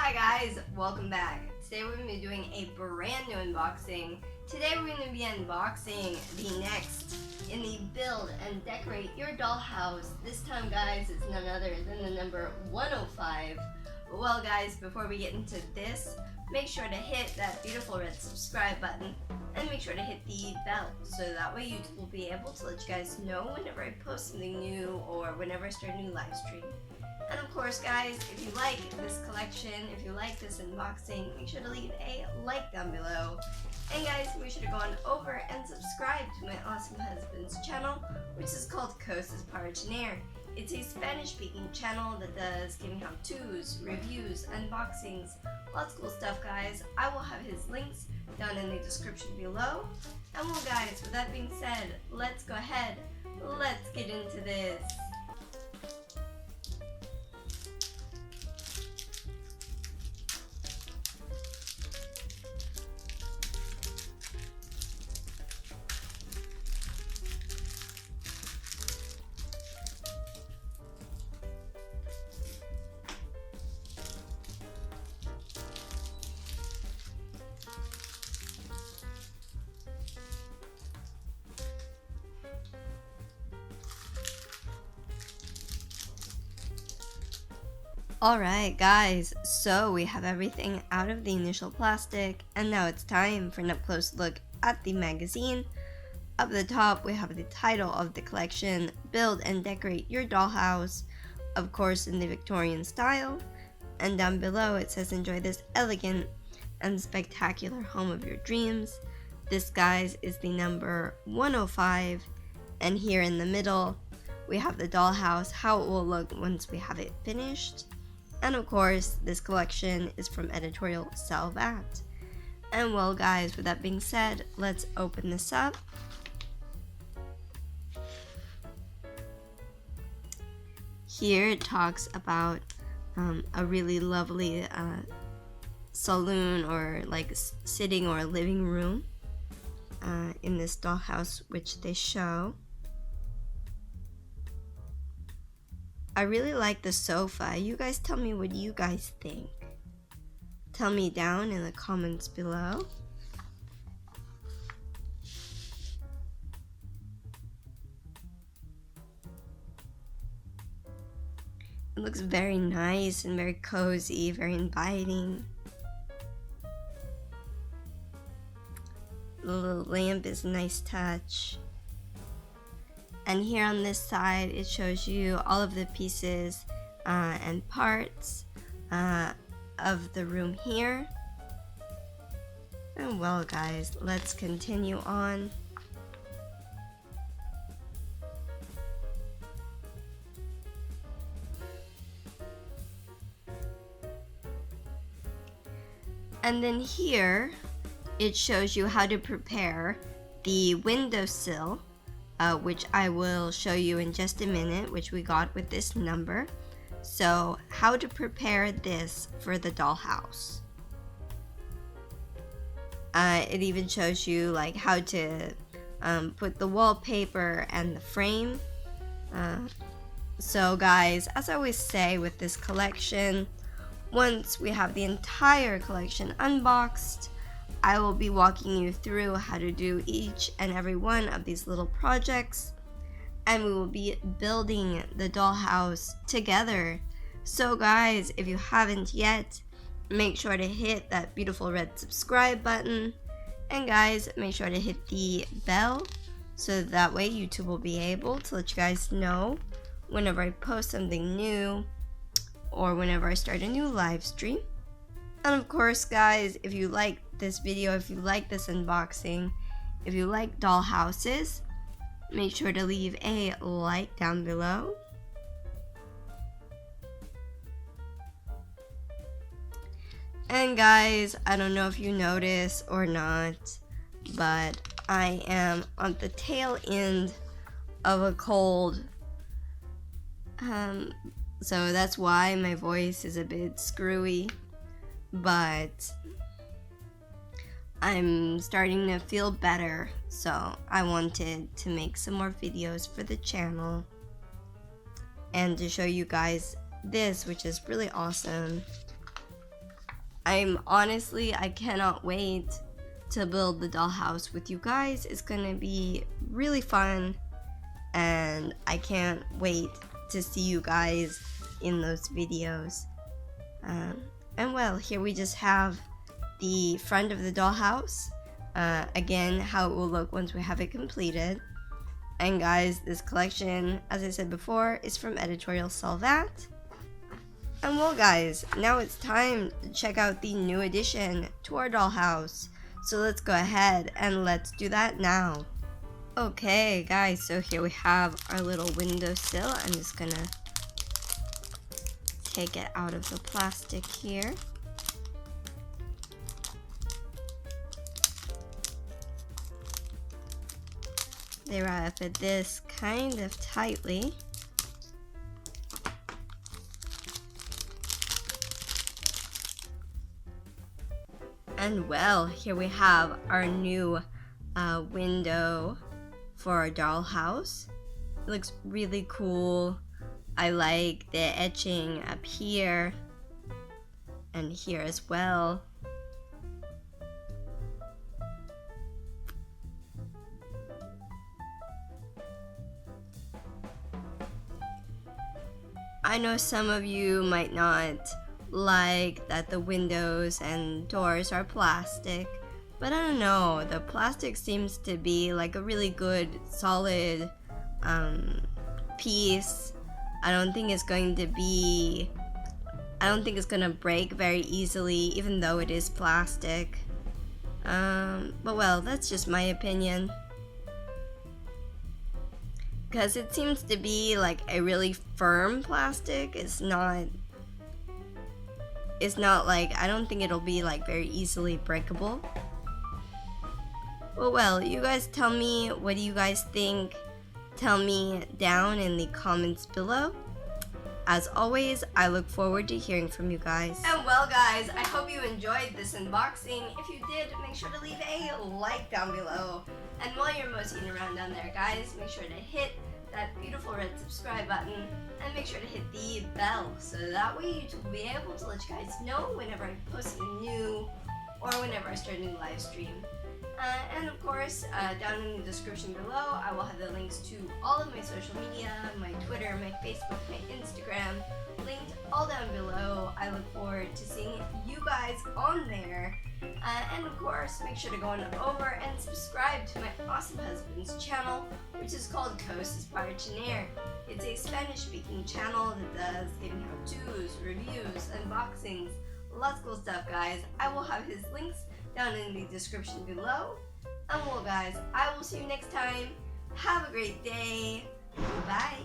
Hi guys, welcome back. Today we're going to be doing a brand new unboxing. Today we're going to be unboxing the next in the build and decorate your dollhouse. This time guys, it's none other than the number 105. Well guys, before we get into this, make sure to hit that beautiful red subscribe button and make sure to hit the bell so that way YouTube will be able to let you guys know whenever I post something new or whenever I start a new live stream. And of course guys, if you like this collection, if you like this unboxing, make sure to leave a like down below. And guys, make sure to go on over and subscribe to my awesome husband's channel, which is called Cosas para Tener. It's a Spanish speaking channel that does gaming how-tos, reviews, unboxings, lots of cool stuff guys. I will have his links down in the description below. And well guys, with that being said, let's go ahead, let's get into this. Alright guys, so we have everything out of the initial plastic and now it's time for an up close look at the magazine. Up at the top we have the title of the collection, Build and Decorate Your Dollhouse, of course in the Victorian style, and down below it says enjoy this elegant and spectacular home of your dreams. This guys is the number 105, and here in the middle we have the dollhouse, how it will look once we have it finished. And of course, this collection is from editorial Salvat. And well guys, with that being said, let's open this up. Here it talks about a really lovely saloon or like sitting or living room in this dollhouse which they show. I really like the sofa. You guys tell me what you guys think. Tell me down in the comments below. It looks very nice and very cozy, very inviting. The little lamp is a nice touch. And here on this side, it shows you all of the pieces and parts of the room here. And well guys, let's continue on. And then here, it shows you how to prepare the windowsill, which I will show you in just a minute, which we got with this number. So how to prepare this for the dollhouse. It even shows you like how to put the wallpaper and the frame. So guys, as I always say with this collection, once we have the entire collection unboxed, I will be walking you through how to do each and every one of these little projects, and we will be building the dollhouse together. So guys, if you haven't yet, make sure to hit that beautiful red subscribe button, and guys, make sure to hit the bell so that way YouTube will be able to let you guys know whenever I post something new or whenever I start a new live stream. And of course guys, if you like this video, if you like this unboxing, if you like dollhouses, make sure to leave a like down below. And guys, I don't know if you notice or not, but I am on the tail end of a cold. So that's why my voice is a bit screwy. But I'm starting to feel better, so I wanted to make some more videos for the channel and to show you guys this, which is really awesome. I cannot wait to build the dollhouse with you guys. It's gonna be really fun, and I can't wait to see you guys in those videos. And well, here we just have the front of the dollhouse. Again, how it will look once we have it completed. And guys, this collection, as I said before, is from editorial Salvat. And well guys, now it's time to check out the new addition to our dollhouse. So let's go ahead and let's do that now. Okay guys, so here we have our little windowsill. I'm just gonna take it out of the plastic here. They wrap it this kind of tightly. And well, here we have our new window for our dollhouse. It looks really cool. I like the etching up here and here as well. I know some of you might not like that the windows and doors are plastic, but I don't know, the plastic seems to be like a really good solid piece. I don't think it's going to break very easily, even though it is plastic. But well, that's just my opinion, because it seems to be like a really firm plastic. It's not like, I don't think it'll be like very easily breakable. Well, you guys tell me, what do you guys think? Tell me down in the comments below. As always, I look forward to hearing from you guys. And well guys, I hope you enjoyed this unboxing. If you did, make sure to leave a like down below. And while you're moseying around down there guys, make sure to hit that beautiful red subscribe button and make sure to hit the bell, so that way YouTube will be able to let you guys know whenever I post something new or whenever I start a new live stream. And of course, down in the description below, I will have the links to all of my social media, my Twitter, my Facebook, my Instagram, linked all down below. I look forward to seeing you guys on there. And of course, make sure to go on over and subscribe to my awesome husband's channel, which is called Coast Inspired Chinair. It's a Spanish-speaking channel that does gaming how-tos, reviews, unboxings, lots of cool stuff, guys. I will have his links down in the description below. And well, guys, I will see you next time. Have a great day. Bye.